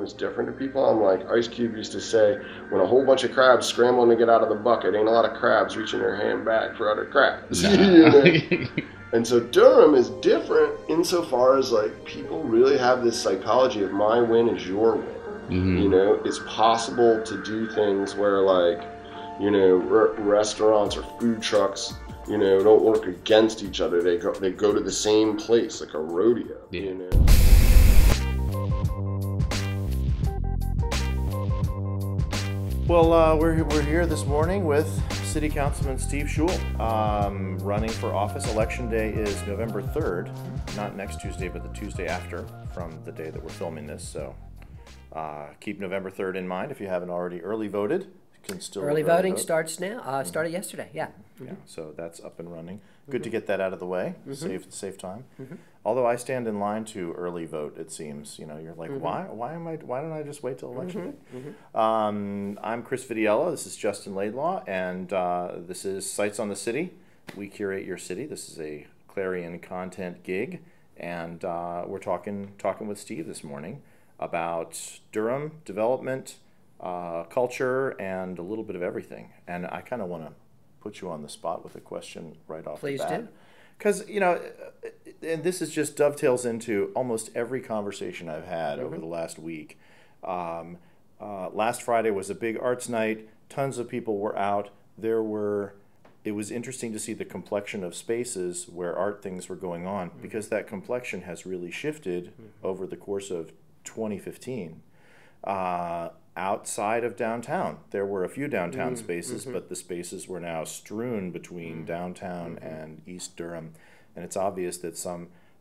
Durham is different to people. I'm like, Ice Cube used to say, when a whole bunch of crabs scrambling to get out of the bucket, ain't a lot of crabs reaching their hand back for other crabs. Nah. You know? And so Durham is different insofar as like people really have this psychology of my win is your win. Mm-hmm. You know, it's possible to do things where like, you know, restaurants or food trucks, you know, don't work against each other. They go to the same place, like a rodeo. Yeah. You know. Well, we're here this morning with City Councilman Steve Schewel, running for office. Election day is November 3rd, not next Tuesday, but the Tuesday after from the day that we're filming this. So keep November 3rd in mind if you haven't already early voted. You can still early voting vote. starts now. Started yesterday. Yeah. Yeah, so that's up and running. Good to get that out of the way. Save time. Mm-hmm. Although I stand in line to early vote, it seems. You know, you're like, why don't I just wait till election day? I'm Chris Vitiello. This is Justin Laidlaw, and this is Sights on the City. We curate your city. This is a Clarion content gig, and we're talking with Steve this morning about Durham development, culture, and a little bit of everything. And I kind of want to put you on the spot with a question right off the bat. Please do. Because, you know, and this is just dovetails into almost every conversation I've had over the last week. Last Friday was a big arts night. Tons of people were out. It was interesting to see the complexion of spaces where art things were going on, because that complexion has really shifted over the course of 2015. Outside of downtown, there were a few downtown spaces, but the spaces were now strewn between downtown and East Durham, and it's obvious that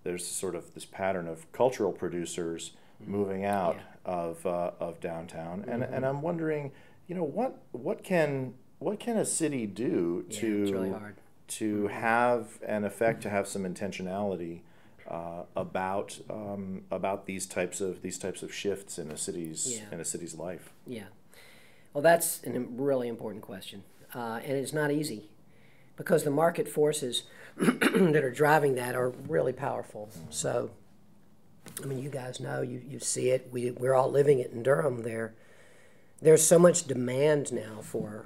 there's sort of this pattern of cultural producers moving out of downtown, and I'm wondering, you know, what can a city do It's really hard. to have an effect, to have some intentionality about these types of shifts in a city's life? Yeah. Well, that's a really important question, and it's not easy, because the market forces that are driving that are really powerful. So, I mean, you guys know, you see it. We're all living it in Durham. There's so much demand now for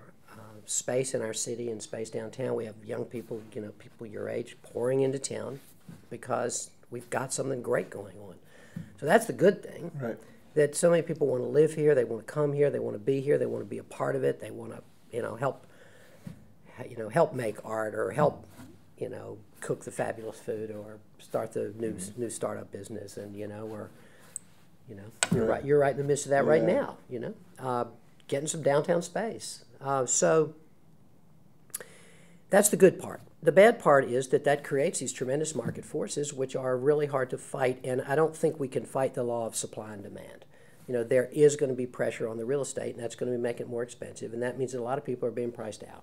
space in our city and space downtown. We have young people, you know, people your age pouring into town because we've got something great going on. So that's the good thing. Right. That so many people want to live here, they want to come here, they want to be here, they want to be a part of it, they want to, you know, help make art, or help, you know, cook the fabulous food, or start the new startup business, and you know, or, you know, you're right in the midst of that right now, you know, getting some downtown space. So that's the good part. The bad part is that creates these tremendous market forces, which are really hard to fight, and I don't think we can fight the law of supply and demand. You know, there is going to be pressure on the real estate, and that's going to make it more expensive, and that means that a lot of people are being priced out.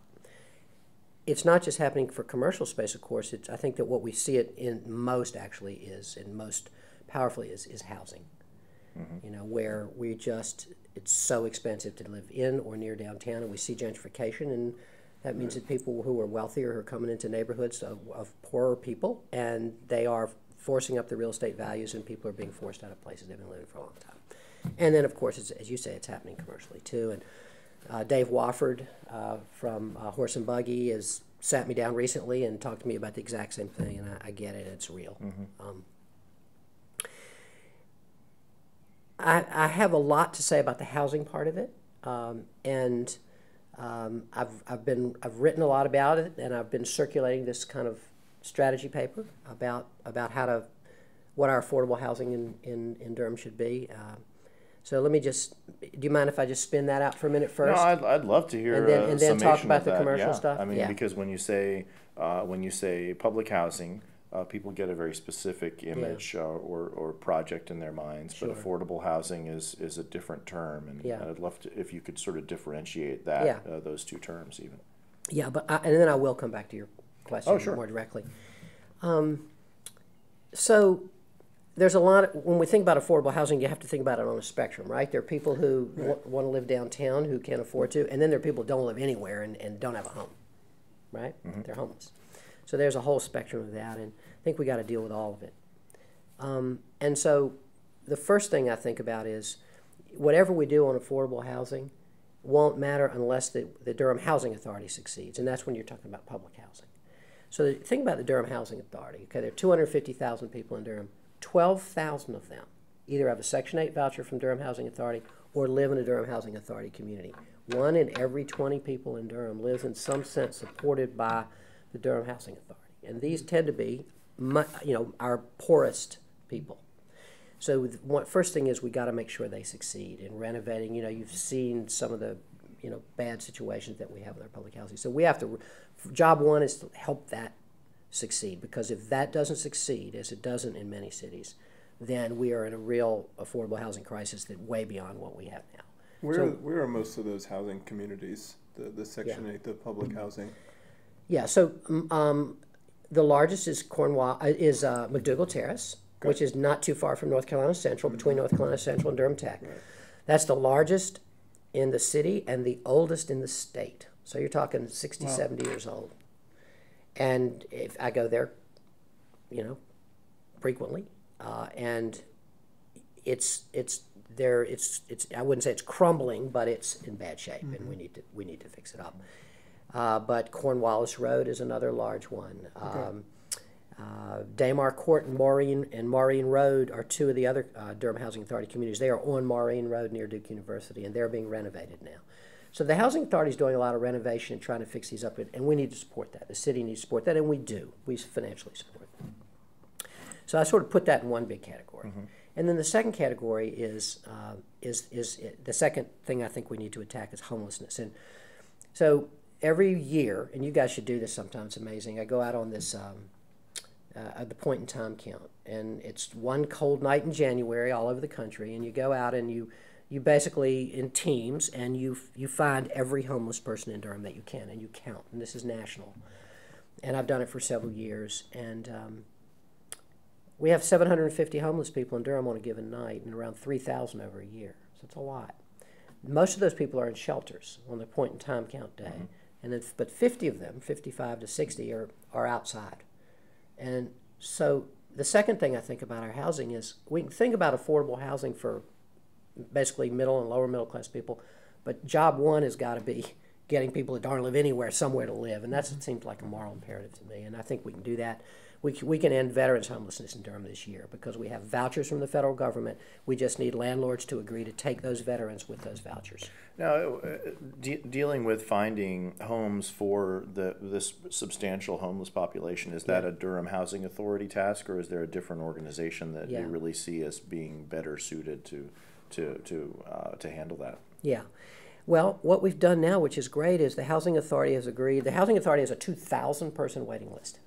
It's not just happening for commercial space, of course. I think that what we see it in most actually is, and most powerfully is housing. You know, where it's so expensive to live in or near downtown, and we see gentrification, and that means that people who are wealthier are coming into neighborhoods of poorer people, and they are forcing up the real estate values, and people are being forced out of places they've been living for a long time. And then, of course, as you say, it's happening commercially too. And Dave Wofford from Horse and Buggy has sat me down recently and talked to me about the exact same thing, and I get it. It's real. I have a lot to say about the housing part of it, and I've written a lot about it, and I've been circulating this kind of strategy paper about what our affordable housing in Durham should be. So let me do you mind if I just spin that out for a minute first? No, I'd love to hear and then talk about the that. commercial stuff. I mean, because when you say public housing, people get a very specific image or project in their minds, but affordable housing is a different term, and I'd love to, if you could sort of differentiate that those two terms even. Yeah, but and then I will come back to your question more directly. So there's a lot when we think about affordable housing, you have to think about it on a spectrum, right? There are people who want to live downtown who can't afford to, and then there are people who don't live anywhere and don't have a home, right? They're homeless. So there's a whole spectrum of that, and I think we got to deal with all of it. And so the first thing I think about is, whatever we do on affordable housing won't matter unless the Durham Housing Authority succeeds, and that's when you're talking about public housing. So think about the Durham Housing Authority. Okay, there are 250,000 people in Durham. 12,000 of them either have a Section 8 voucher from Durham Housing Authority or live in a Durham Housing Authority community. 1 in every 20 people in Durham lives in some sense supported by the Durham Housing Authority. And these tend to be, our poorest people. So first thing is we got to make sure they succeed in renovating. You've seen some of the, bad situations that we have with our public housing. So we have to, job one is to help that succeed, because if that doesn't succeed, as it doesn't in many cities, then we are in a real affordable housing crisis that way beyond what we have now. Where are most of those housing communities, the Section 8, the public housing? Yeah, so the largest is McDougall Terrace, which is not too far from North Carolina Central, between North Carolina Central and Durham Tech. Right. That's the largest in the city and the oldest in the state. So you're talking 60, 70 years old. And if I go there, frequently, and it's I wouldn't say it's crumbling, but it's in bad shape, and we need to fix it up. But Cornwallis Road is another large one. Daymar Court and Maureen Road are two of the other Durham Housing Authority communities. They are on Maureen Road near Duke University, and they're being renovated now. So the Housing Authority is doing a lot of renovation and trying to fix these up, and we need to support that. The city needs to support that, and we do. We financially support it. So I sort of put that in one big category. And then the second category is the second thing I think we need to attack is homelessness. And so every year, and you guys should do this sometime, it's amazing, I go out on this the point in time count, and it's one cold night in January all over the country, and you go out and you basically in teams, and you find every homeless person in Durham that you can, and you count, and this is national. And I've done it for several years, and we have 750 homeless people in Durham on a given night, and around 3,000 over a year, so it's a lot. Most of those people are in shelters on the point in time count day, and then, but 50 of them, 55 to 60, are outside. And so the second thing I think about our housing is we can think about affordable housing for basically middle and lower middle class people, but job one has got to be getting people that don't live anywhere somewhere to live, and that seems like a moral imperative to me, and I think we can do that. We can end veterans homelessness in Durham this year because we have vouchers from the federal government. We just need landlords to agree to take those veterans with those vouchers. Now, dealing with finding homes for this substantial homeless population, is that a Durham Housing Authority task, or is there a different organization that you really see as being better suited to handle that? Yeah. Well, what we've done now, which is great, is the Housing Authority has agreed. The Housing Authority has a 2,000-person waiting list.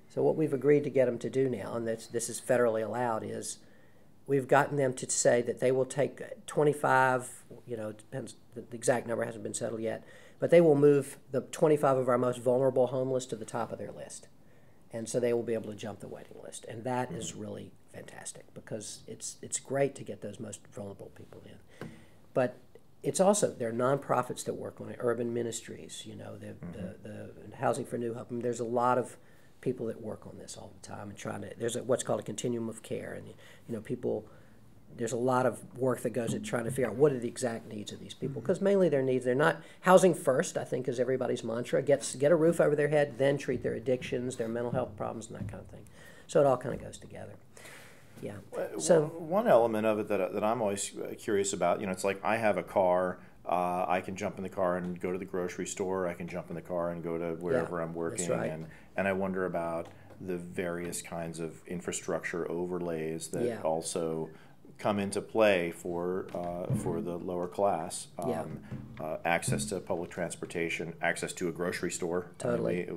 So what we've agreed to get them to do now, and this is federally allowed, is we've gotten them to say that they will take 25, it depends, the exact number hasn't been settled yet, but they will move the 25 of our most vulnerable homeless to the top of their list. And so they will be able to jump the waiting list. And that is really fantastic because it's great to get those most vulnerable people in. But it's also, there are nonprofits that work on it, urban ministries, the Housing for New Hope. I mean, there's a lot of people that work on this all the time and trying to, there's what's called a continuum of care, and people, there's a lot of work that goes into trying to figure out what are the exact needs of these people, because mainly their needs, they're not, housing first, I think, is everybody's mantra, get a roof over their head, then treat their addictions, their mental health problems, and that kind of thing. So it all kind of goes together. Yeah. So one element of it that I'm always curious about, it's like I have a car, I can jump in the car and go to the grocery store, I can jump in the car and go to wherever I'm working, that's right. and I wonder about the various kinds of infrastructure overlays that also come into play for the lower class. Access to public transportation, access to a grocery store. Totally.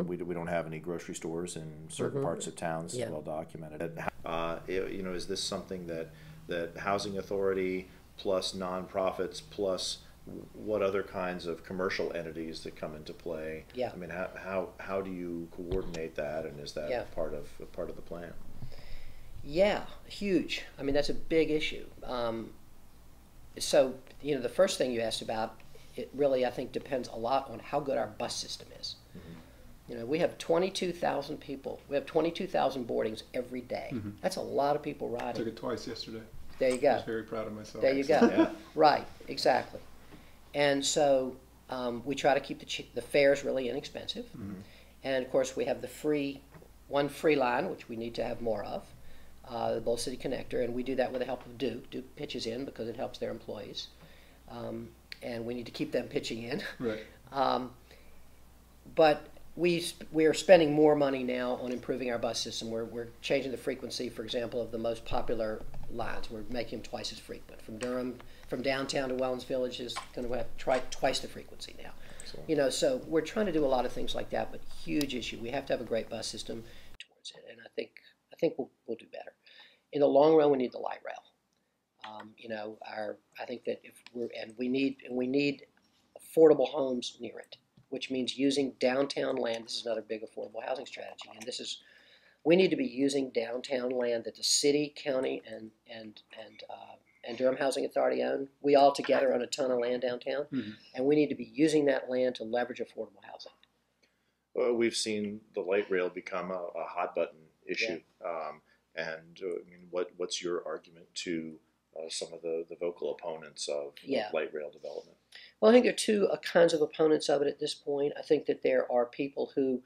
We don't have any grocery stores in certain parts of town. This is well documented. Is this something that Housing Authority plus nonprofits plus what other kinds of commercial entities that come into play? Yeah. I mean, how do you coordinate that, and is that part of the plan? Yeah, huge. I mean, that's a big issue. So, the first thing you asked about, it really, I think, depends a lot on how good our bus system is. We have 22,000 people. We have 22,000 boardings every day. That's a lot of people riding. Took it twice yesterday. There you I go. was very proud of myself. There you go. Yeah. Right, exactly. And so we try to keep the fares really inexpensive. And of course, we have one free line, which we need to have more of, the Bowl City Connector, and we do that with the help of Duke. Duke pitches in because it helps their employees. And we need to keep them pitching in. Right. But we are spending more money now on improving our bus system. We're changing the frequency, for example, of the most popular lines. We're making them twice as frequent. From Durham, from downtown to Wellens Village is going to have twice the frequency now. Excellent. You know, so we're trying to do a lot of things like that, but huge issue. We have to have a great bus system towards it, and I think we'll do better. In the long run, we need the light rail. You know, I think that we need affordable homes near it, which means using downtown land. This is another big affordable housing strategy, and we need to be using downtown land that the city, county, and Durham Housing Authority own. We all together own a ton of land downtown, and we need to be using that land to leverage affordable housing. Well, we've seen the light rail become a hot button issue, I mean, what's your argument to some of the vocal opponents of light rail development? Well, I think there are two kinds of opponents of it at this point. I think that there are people who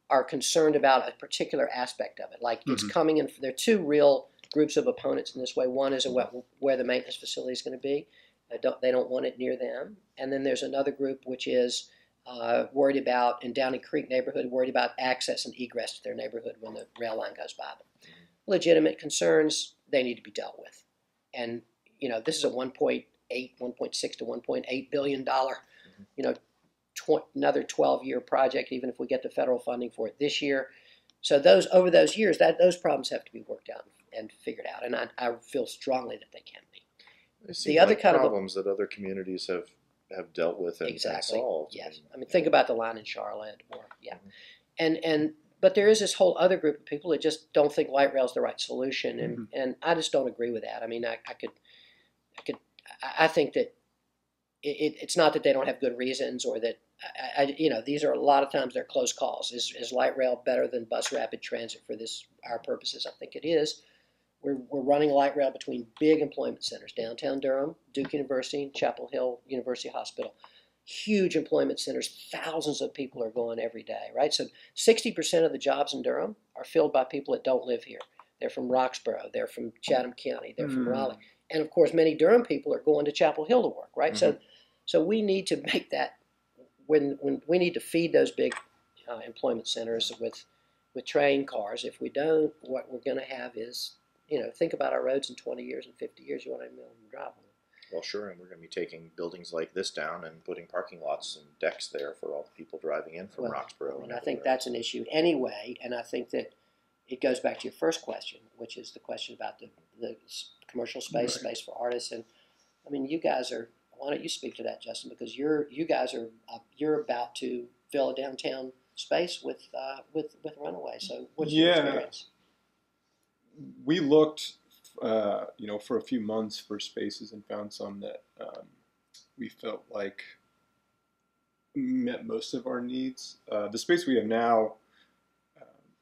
are concerned about a particular aspect of it, like it's coming in. There are two real groups of opponents in this way. One is where the maintenance facility is going to be. They don't want it near them. And then there's another group which is worried about, in Downing Creek neighborhood, worried about access and egress to their neighborhood when the rail line goes by them. Legitimate concerns, they need to be dealt with. And, you know, this is a $1.6 to $1.8 billion, you know, another 12-year project, even if we get the federal funding for it this year. So over those years, those problems have to be worked out and figured out. And I feel strongly that they can be. The other kind of problems that other communities have dealt with and solved. Yes. I mean, think about the line in Charlotte, but there is this whole other group of people that just don't think light rail is the right solution, and I just don't agree with that. I mean, I think that it's not that they don't have good reasons, or that you know, these are a lot of times they're close calls. Is light rail better than bus rapid transit for our purposes? I think it is. We're running light rail between big employment centers, downtown Durham, Duke University, Chapel Hill University Hospital. Huge employment centers, thousands of people are going every day, right? So 60% of the jobs in Durham are filled by people that don't live here. They're from Roxborough, they're from Chatham County, they're from Raleigh. And of course, many Durham people are going to Chapel Hill to work, right? So we need to make that, when we need to feed those big employment centers with train cars. If we don't, what we're going to have is, you know, think about our roads in 20 years and 50 years, you want to be able to drive on them. Well, sure, and we're going to be taking buildings like this down and putting parking lots and decks there for all the people driving in from Roxborough. And I think that's an issue anyway, and I think that it goes back to your first question, which is the question about the commercial space, space for artists. And I mean, you guys are, why don't you speak to that, Justin, because you're about to fill a downtown space with Runaway. So what's your experience? We looked you know, for a few months for spaces and found some that we felt like met most of our needs. The space we have now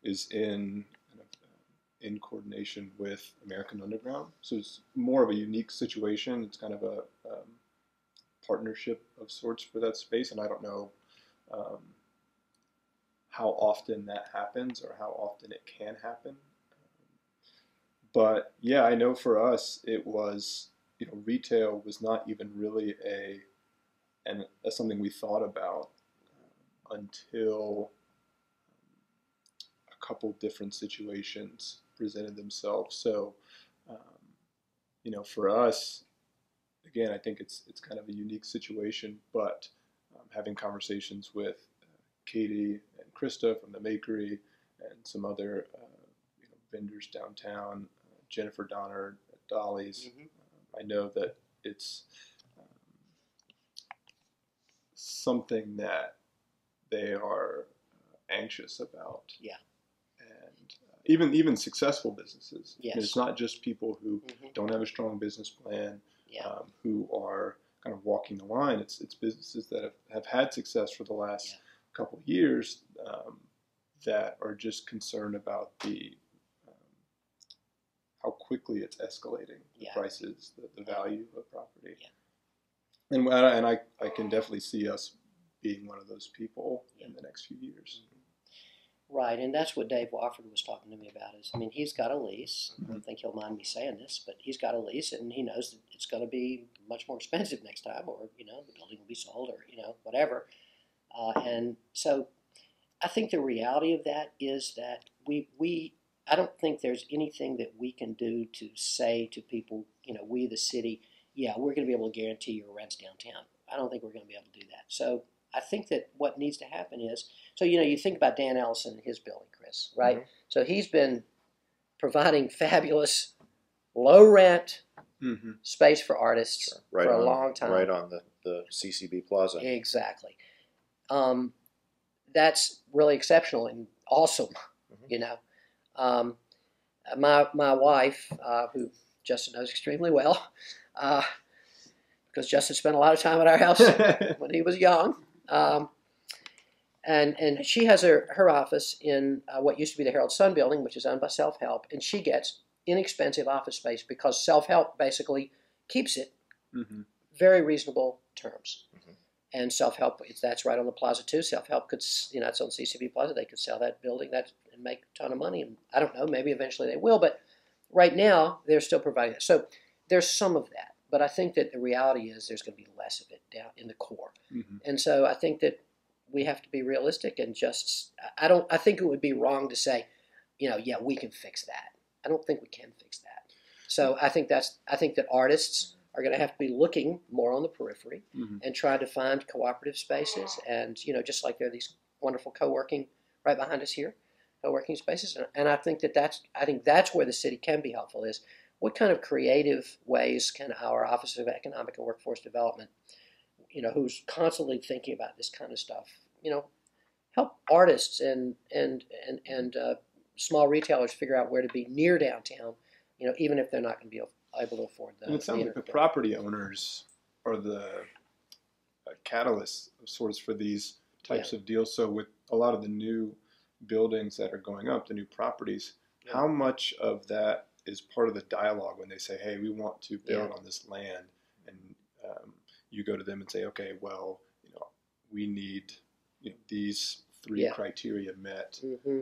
is in coordination with American Underground, so it's more of a unique situation. It's kind of a partnership of sorts for that space, and I don't know how often that happens or how often it can happen. But yeah, I know for us, it was, you know, retail was not even really something we thought about until a couple different situations presented themselves. So, you know, for us, again, I think it's kind of a unique situation, but having conversations with Katie and Krista from the Makery and some other you know, vendors downtown, Jennifer Donner at Dolly's. I know that it's something that they are anxious about. Yeah. And even successful businesses. Yes. I mean, it's not just people who don't have a strong business plan, who are kind of walking the line. It's businesses that have had success for the last couple of years that are just concerned about how quickly it's escalating, the Yeah. prices, the value of property. Yeah. And I can definitely see us being one of those people in the next few years. Right, and that's what Dave Wofford was talking to me about. Is, I mean, he's got a lease. I Mm-hmm. don't think he'll mind me saying this, but he's got a lease, and he knows that it's going to be much more expensive next time, or the building will be sold, or whatever. And so, I think the reality of that is that I don't think there's anything that we can do to say to people, we the city, yeah, we're going to be able to guarantee your rents downtown. I don't think we're going to be able to do that. So I think that what needs to happen is, so you think about Dan Ellison and his building, Chris, right? Mm-hmm. So he's been providing fabulous, low rent Mm-hmm. space for artists Right for a on, long time. right on the CCB Plaza. Exactly. That's really exceptional and awesome, My wife, who Justin knows extremely well, because Justin spent a lot of time at our house when he was young, and she has her office in what used to be the Herald Sun building, which is owned by Self Help, and she gets inexpensive office space because Self Help basically keeps it Mm-hmm. very reasonable terms. Mm-hmm. And Self Help, that's right on the plaza too. Self Help could, it's on CCB Plaza. They could sell that building and make a ton of money. And I don't know, maybe eventually they will, but right now they're still providing it. So there's some of that, but I think that the reality is there's going to be less of it down in the core. Mm-hmm. And so I think that we have to be realistic and I think it would be wrong to say, yeah, we can fix that. I don't think we can fix that. So I think that artists are going to have to be looking more on the periphery Mm-hmm. and try to find cooperative spaces. And, just like there are these wonderful co-working right behind us here, co-working spaces. And I think that's where the city can be helpful is what kind of creative ways can our Office of Economic and Workforce Development, who's constantly thinking about this kind of stuff, help artists and small retailers figure out where to be near downtown, even if they're not going to be able to afford the. And it sounds like the property owners are the catalyst of sorts for these types of deals. So with a lot of the new buildings that are going up, the new properties, how much of that is part of the dialogue when they say, hey, we want to build on this land, and you go to them and say, okay, well, we need these three criteria met. Mm-hmm.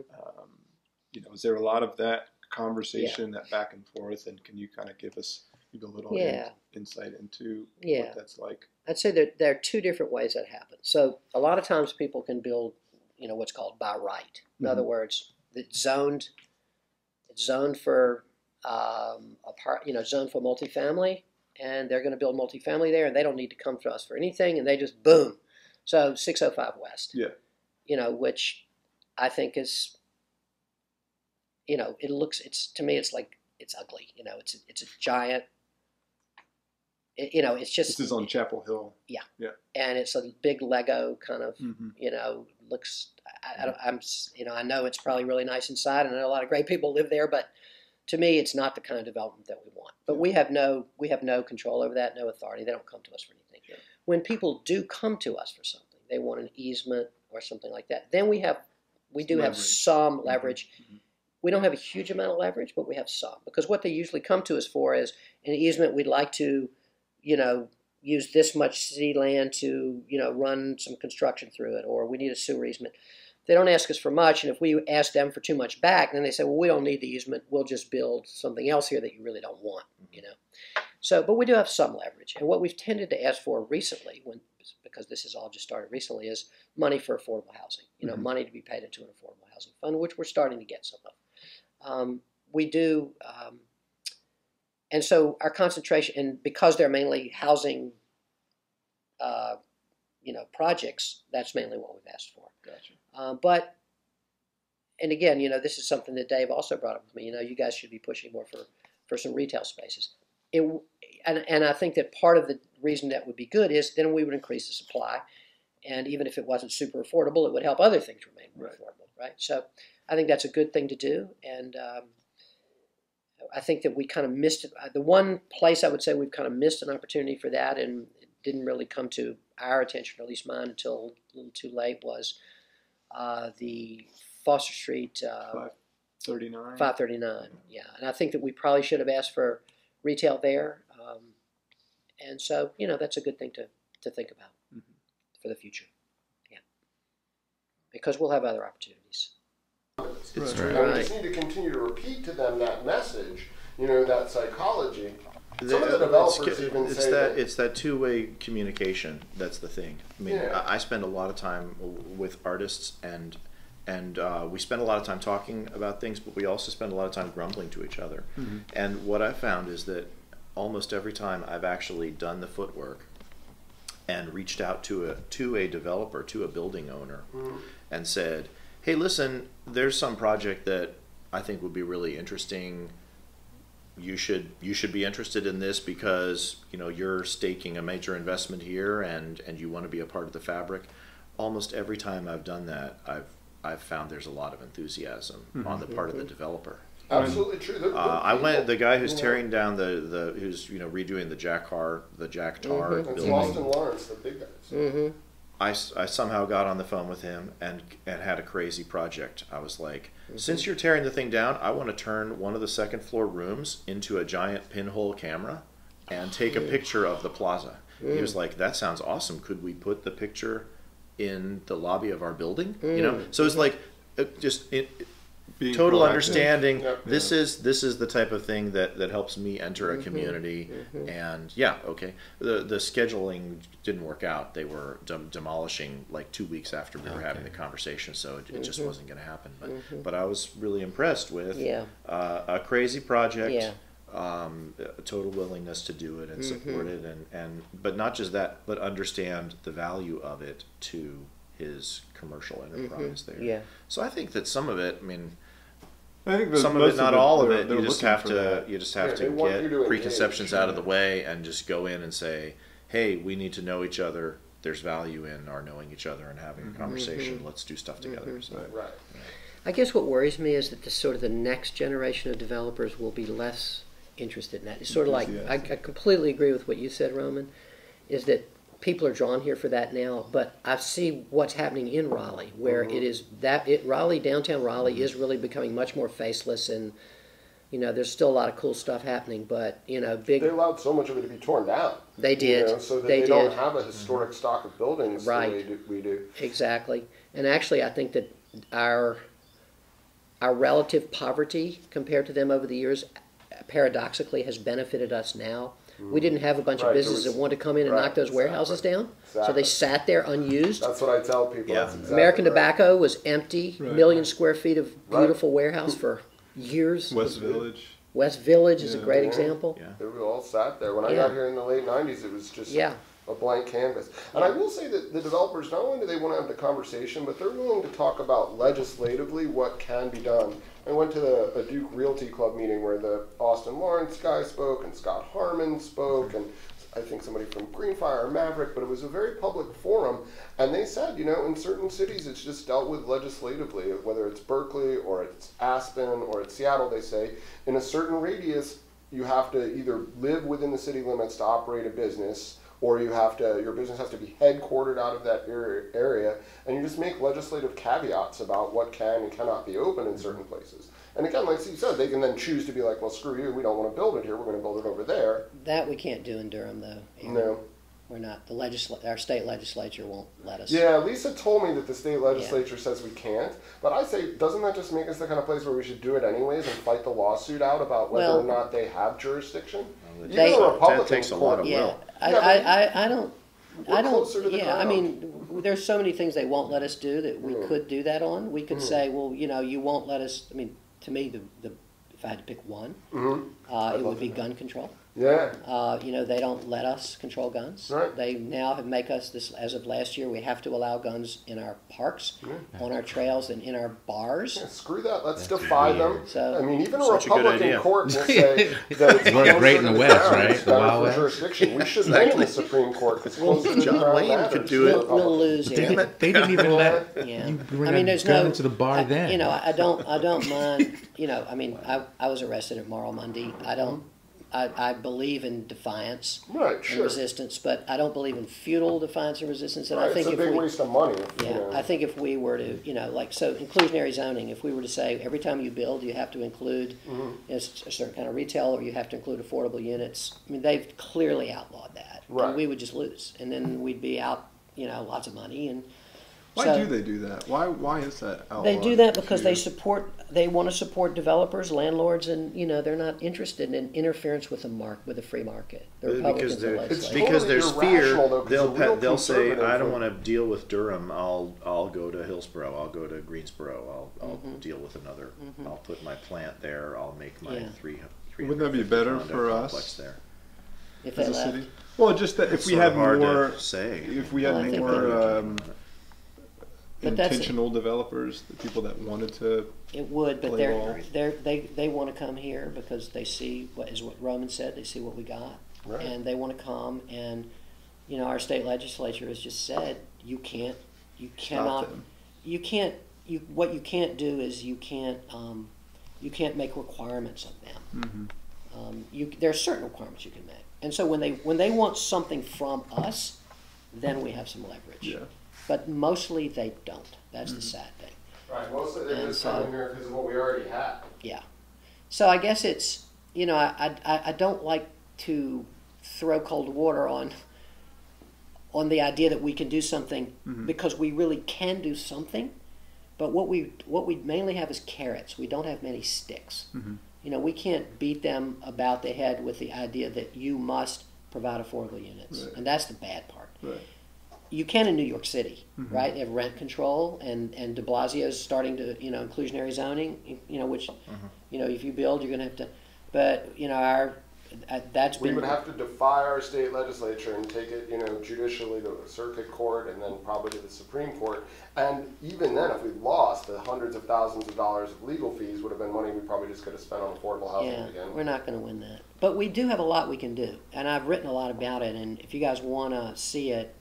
Is there a lot of that conversation, that back and forth, and can you kind of give us maybe a little insight into what that's like? I'd say that there are two different ways that happen. So a lot of times people can build, what's called by right. In other words, it's zoned for zoned for multifamily, and they're going to build multifamily there, and they don't need to come to us for anything, and they just boom. So 605 West. Yeah. Which I think is, to me, it's like, it's ugly. It's a giant, it's just. This is on Chapel Hill. Yeah. Yeah. And it's a big Lego kind of, Mm-hmm. looks, I know it's probably really nice inside, and I know a lot of great people live there, but to me, it's not the kind of development that we want. But we have no control over that, no authority. They don't come to us for anything. Yeah. When people do come to us for something, they want an easement or something like that, then we do have some leverage. Mm-hmm. We don't have a huge amount of leverage, but we have some. Because what they usually come to us for is an easement. We'd like to, use this much city land to, run some construction through it, or we need a sewer easement. They don't ask us for much, and if we ask them for too much back, then they say, well, we don't need the easement. We'll just build something else here that you really don't want, So, but we do have some leverage. And what we've tended to ask for recently, because this has all just started recently, is money for affordable housing. Money to be paid into an affordable housing fund, which we're starting to get some of. We do, and so our concentration, and because they're mainly housing, projects, that's mainly what we've asked for. Gotcha. But, and again, this is something that Dave also brought up with me. You guys should be pushing more for some retail spaces. And I think that part of the reason that would be good is then we would increase the supply, and even if it wasn't super affordable, it would help other things remain more affordable, right? So I think that's a good thing to do, and I think that we kind of missed it. The one place I would say we've kind of missed an opportunity for that, and it didn't really come to our attention, or at least mine, until a little too late, was the Foster Street 39. 539, yeah. And I think that we probably should have asked for retail there. And so, that's a good thing to think about for the future. Yeah. Because we'll have other opportunities. It's true. Right. And we just need to continue to repeat to them that message, that psychology. Some of the developers even say that it's that two-way communication that's the thing. I mean, I spend a lot of time with artists, and we spend a lot of time talking about things, but we also spend a lot of time grumbling to each other. And what I found is that almost every time I've actually done the footwork and reached out to a developer, to a building owner, and said, hey, listen, there's some project that I think would be really interesting. You should be interested in this because you're staking a major investment here and you want to be a part of the fabric. Almost every time I've done that, I've found there's a lot of enthusiasm on the part of the developer. Absolutely true. The guy who's tearing down who's redoing the Jack Tar It's building. Austin Lawrence, the big guys. I somehow got on the phone with him and had a crazy project. I was like, since you're tearing the thing down, I want to turn one of the second floor rooms into a giant pinhole camera and take a picture of the plaza. He was like, that sounds awesome. Could we put the picture in the lobby of our building? So it's like Being total proactive. understanding. Yep. This is the type of thing that helps me enter a community. And the scheduling didn't work out. They were demolishing like 2 weeks after we were having the conversation, so it just wasn't going to happen. But I was really impressed with a crazy project. A total willingness to do it and support it, but not just that, but understand the value of it to his commercial enterprise there. Yeah. So I think that some of it, I think some of most it, not all of it, they're you just looking have for to that. They want you to get preconceptions engage. out of the way and just go in and say, hey, we need to know each other. There's value in our knowing each other and having a conversation. Let's do stuff together. So. Right. I guess what worries me is that the next generation of developers will be less interested in that. It's sort of like, I completely agree with what you said, Roman, is that people are drawn here for that now, but I see what's happening in Raleigh, where downtown Raleigh is really becoming much more faceless, and there's still a lot of cool stuff happening, but They allowed so much of it to be torn down. They did. So that They they don't did. have a historic stock of buildings Right. the way we do. Exactly. And actually, I think that our relative poverty compared to them over the years, paradoxically, has benefited us now. We didn't have a bunch of Right, businesses there was- that wanted to come in and right, knock those warehouses down, so Exactly. they sat there unused. That's what I tell people. Yeah. That's exactly American right. Tobacco was empty, Right. million square feet of beautiful warehouse for years. West Village. West Village is a Yeah. great Yeah. example. Yeah. They all sat there. When I Yeah. got here in the late 90s, it was just Yeah. a blank canvas. And I will say that the developers, not only do they want to have the conversation, but they're willing to talk about legislatively what can be done. I went to a Duke Realty Club meeting where the Austin Lawrence guy spoke and Scott Harmon spoke and I think somebody from Greenfire or Maverick, but it was a very public forum. And they said, in certain cities it's just dealt with legislatively, whether it's Berkeley or it's Aspen or it's Seattle, they say, in a certain radius, you have to either live within the city limits to operate a business, or your business has to be headquartered out of that area, and you just make legislative caveats about what can and cannot be open in certain places. And again, like you said, they can then choose to be like, well, screw you, we don't want to build it here, we're going to build it over there. That we can't do in Durham, though. No. We're not. Our state legislature won't let us. Yeah, Lisa told me that the state legislature says we can't, but I say, doesn't that just make us the kind of place where we should do it anyways and fight the lawsuit out about whether or not they have jurisdiction? They- Even a Republican That takes a lot of Yeah, will. I don't. We're closer to the Yeah, I ground. mean, there's so many things they won't let us do that we could do that on. We could say, well, you won't let us. I mean, to me, if I had to pick one, it would be gun control. Yeah. They don't let us control guns. Right. They now have make us this as of last year. We have to allow guns in our parks, on our trails, and in our bars. Yeah, screw that. Let's defy them. So- I mean, even a Such a good Republican idea. court will say that it's Worked great in closer the to West, ground, right? it's The better Wild for West. jurisdiction. We should win in the Supreme Court because closer to the John ground Wayne matters could to do the it. We'll Republicans. lose here. Damn it. They didn't even let Yeah. you bring a there's gun no to the bar then. I don't mind. I was arrested at Moral Monday. I believe in defiance Right, and sure. resistance, but I don't believe in futile defiance and resistance. And Right, I think it's a if big we, waste of money. If, yeah, I think if we were to, like, so inclusionary zoning, if we were to say every time you build, you have to include a certain kind of retail, or you have to include affordable units, I mean, they've clearly outlawed that. Right. And we would just lose. And then we'd be out, lots of money. And Why so do they do that? Why is that outlawed? they do that because to you? they want to support developers, landlords, and, they're not interested in interference with with the free market. The Republicans and It's legislators. because there's totally fear. irrational, though, 'cause the real They'll say, conservative I don't would- want to deal with Durham. I'll go to Hillsborough. I'll go to Greensboro. I'll deal with another. I'll put my plant there. I'll make my Yeah. three. Wouldn't that be better for complex us there. If as they a left. city? Well, just that if It's we sort had of hard more, to say. if we Well, I had think more But that's it. intentional developers, the people that wanted to. It would, but Play ball. they want to come here because they see what Roman said. They see what we got, Right. and they want to come. And our state legislature has just said you cannot, them. you can't. What you can't do is you can't make requirements of them. There are certain requirements you can make, and so when they want something from us, then we have some leverage. Yeah. But mostly they don't. That's the sad thing. Right, mostly they're And just so- coming here because of what we already had. Yeah. So I guess it's, I don't like to throw cold water on the idea that we can do something because we really can do something. But what we mainly have is carrots. We don't have many sticks. We can't beat them about the head with the idea that you must provide affordable units. Right. And that's the bad part. Right. You can in New York City, right? They have rent control, and de Blasio's starting to, inclusionary zoning, which, if you build, you're going to have to, but, that's We been. would have to defy our state legislature and take it, judicially to a circuit court and then probably to the Supreme Court. And even then, if we lost, the hundreds of thousands of dollars of legal fees would have been money we probably just could have spent on affordable housing Yeah, again. we're not going to win that. But we do have a lot we can do, and I've written a lot about it, and if you guys want to see it,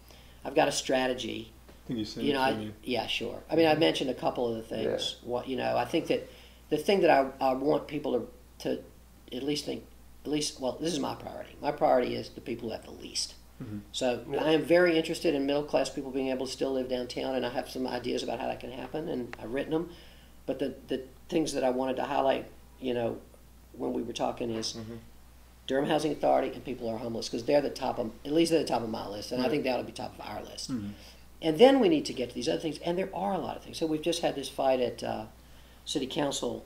I've got a strategy. Can you send it to me? Yeah, sure. I mean, I mentioned a couple of the things. Yeah. What I think that the thing that I want people to at least think, well, this is my priority. My priority is the people who have the least. So I am very interested in middle class people being able to still live downtown, and I have some ideas about how that can happen, and I've written them. But the things that I wanted to highlight, when we were talking is Durham Housing Authority and people who are homeless, because they're at least they're the top of my list, and I think they ought to be top of our list. And then we need to get to these other things, and there are a lot of things. So we've just had this fight at City Council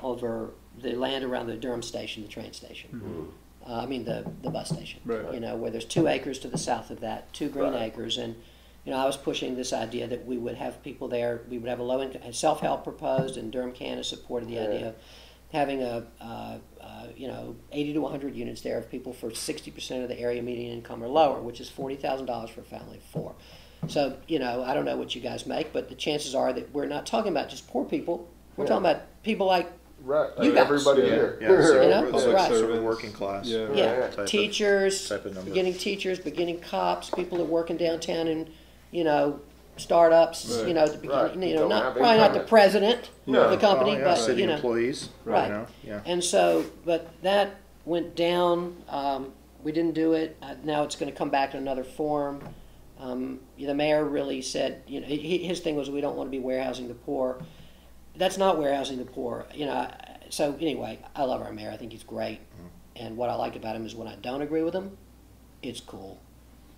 over the land around the Durham station, the train station. I mean the bus station. Right. Where there's 2 acres to the south of that, 2 green acres, and I was pushing this idea that we would have people there. We would have a low income self-help proposed, and Durham Can has supported the idea of having 80 to 100 units there of people for 60% of the area median income or lower, which is $40,000 for a family of 4. So, I don't know what you guys make, but the chances are that we're not talking about just poor people. We're talking about people like Right, You guys. everybody Yeah. here. Yeah, so You know? public Right. servant, working class. Yeah. yeah, Type of- teachers, type of number. beginning teachers, beginning cops, people that work in downtown and, startups, Right. the beginning, Right. Don't not have probably not the income. president No. of the company, Well, yeah, but, city employees. Right. Yeah. And so, but that went down. We didn't do it. Now it's going to come back in another form. The mayor really said, his thing was we don't want to be warehousing the poor. That's not warehousing the poor. So anyway, I love our mayor. I think he's great. And what I like about him is when I don't agree with him, it's cool.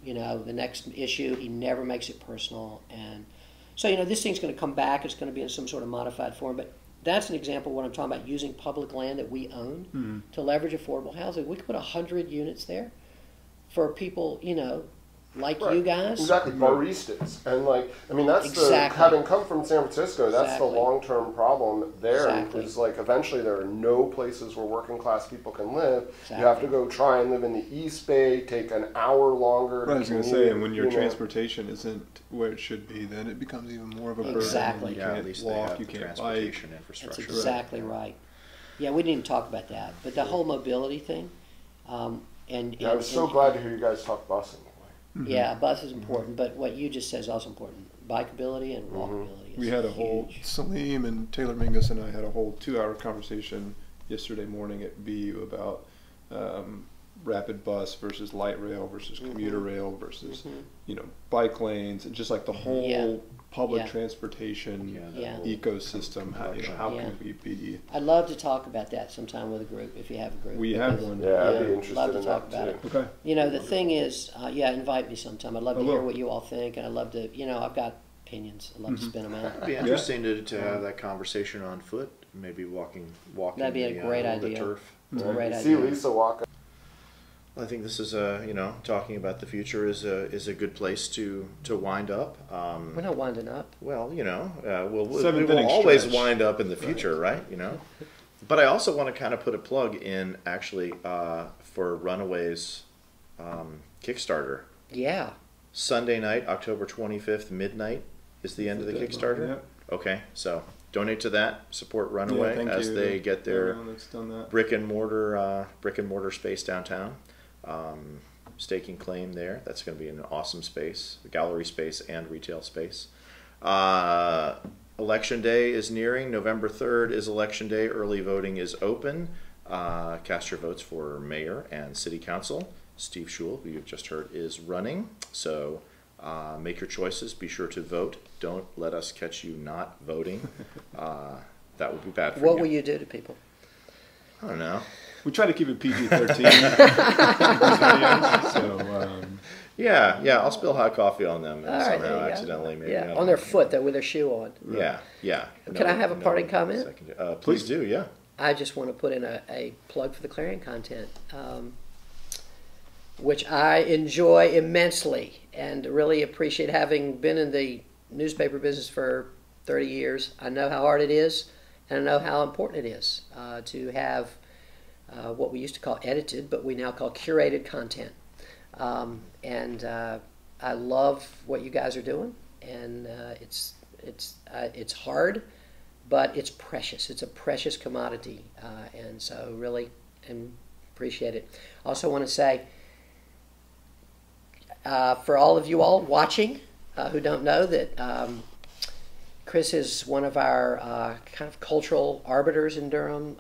The next issue, he never makes it personal. And so, this thing's going to come back. It's going to be in some sort of modified form. But that's an example of what I'm talking about, using public land that we own to leverage affordable housing. We could put 100 units there for people, like you guys. Exactly, baristas. And that's Exactly. having come from San Francisco, that's Exactly. the long-term problem there. Exactly. Because eventually there are no places where working class people can live. You have to go try and live in the East Bay, take an hour longer to Right, I was going to commute, say, and when your you know. transportation isn't where it should be, then it becomes even more of a burden. Exactly. You Yeah, can't at least they walk, have you the can't bike. transportation That's infrastructure. exactly right. Yeah, we didn't even talk about that. But the whole mobility thing. Yeah, I was so glad to hear you guys talk busing. Yeah, bus is important, but what you just said is also important. Bikeability and walkability is We had a whole, huge. Salim and Taylor Mingus and I had a whole 2-hour conversation yesterday morning at BU about rapid bus versus light rail versus commuter rail versus bike lanes, and just like the whole public transportation ecosystem. How can we be? I'd love to talk about that sometime with a group, if you have a group. We have one. Yeah, I'd be interested love to in talk that about too. it. Okay. The thing is, invite me sometime. I'd love to hear what you all think, and I'd love to, I've got opinions. I'd love to spin them out. It'd be interesting to have that conversation on foot, maybe walking. That'd be a great the idea. turf. It's a great See idea. Lisa walk. I think this is talking about the future is a good place to wind up. We're not winding up. Well, we will Seventh inning always stretch. wind up in the future, right? But I also want to kind of put a plug in actually for Runaways Kickstarter. Yeah. Sunday night, October 25th, midnight is the end of the Kickstarter. Yep. Okay, so donate to that. Support Runaway thank as you. they get their Everyone that's done that. brick and mortar space downtown. Staking claim there. That's going to be an awesome space, gallery space and retail space. Election day is nearing. November 3rd is election day. Early voting is open. Cast your votes for mayor and city council. Steve Schewel, who you've just heard, is running. So make your choices. Be sure to vote. Don't let us catch you not voting. That would be bad for you. What will you do to people? I don't know. We try to keep it PG-13. Yeah, I'll spill hot coffee on them and All right, there somehow you go. accidentally maybe. Yeah, on their foot, though, with their shoe on. Yeah. Can I have a parting comment? Please do, yeah. I just want to put in a plug for the Clarion content, which I enjoy immensely and really appreciate. Having been in the newspaper business for 30 years, I know how hard it is, and I know how important it is to have what we used to call edited, but we now call curated content. I love what you guys are doing, and it's hard, but it's precious. It's a precious commodity, and so really appreciate it. Also want to say, for all of you all watching who don't know, that Chris is one of our kind of cultural arbiters in Durham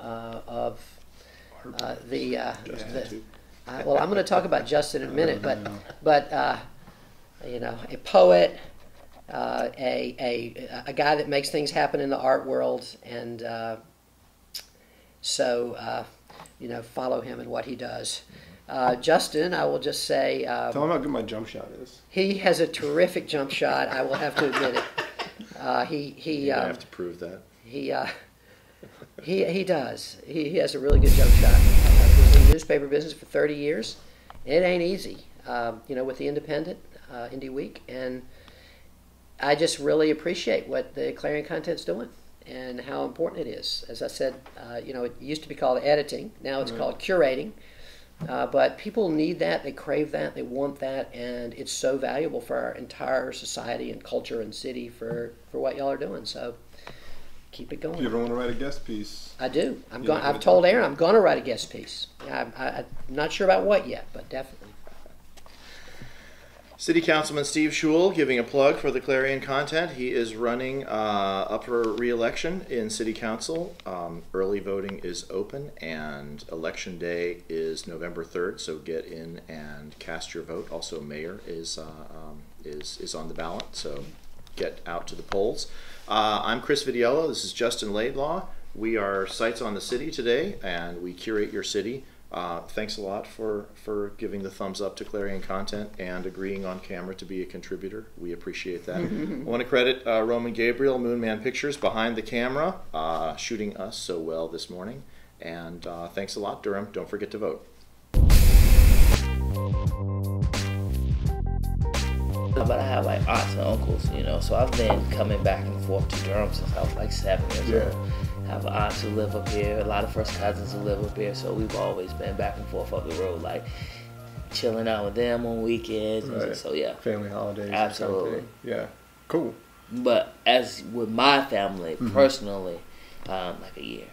well, I'm going to talk about Justin in a minute, but a poet, a guy that makes things happen in the art world, and follow him and what he does. Justin, I will just say, Tell him how good my jump shot is. he has a terrific jump shot. I will have to admit it. You have to prove that. He does. He has a really good jump shot. He was in the newspaper business for 30 years. It ain't easy, with the Independent, Indie Week, and I just really appreciate what the Clarion Content's doing and how important it is. As I said, it used to be called editing. Now it's called curating. But people need that, they crave that, they want that, and it's so valuable for our entire society and culture and city for what y'all are doing. So keep it going. If you ever want to write a guest piece, I do. I've told Aaron I'm going to write a guest piece. I'm not sure about what yet, but definitely. City Councilman Steve Schewel giving a plug for the Clarion Content. He is running up for re-election in City Council. Early voting is open, and Election Day is November 3rd, so get in and cast your vote. Also, Mayor is on the ballot, so get out to the polls. I'm Chris Vitiello. This is Justin Laidlaw. We are Sights on the City today, and we curate your city. Thanks a lot for giving the thumbs up to Clarion Content and agreeing on camera to be a contributor. We appreciate that. I want to credit Roman Gabriel, Moonman Pictures, behind the camera, shooting us so well this morning. And thanks a lot, Durham. Don't forget to vote. But I have like aunts and uncles, so I've been coming back and forth to Durham since I was like 7 years old. I have aunts who live up here, a lot of first cousins who live up here, so we've always been back and forth up the road, like chilling out with them on weekends. Right. So yeah, family holidays. Absolutely. Or something. Yeah, cool. But as with my family, personally, like a year.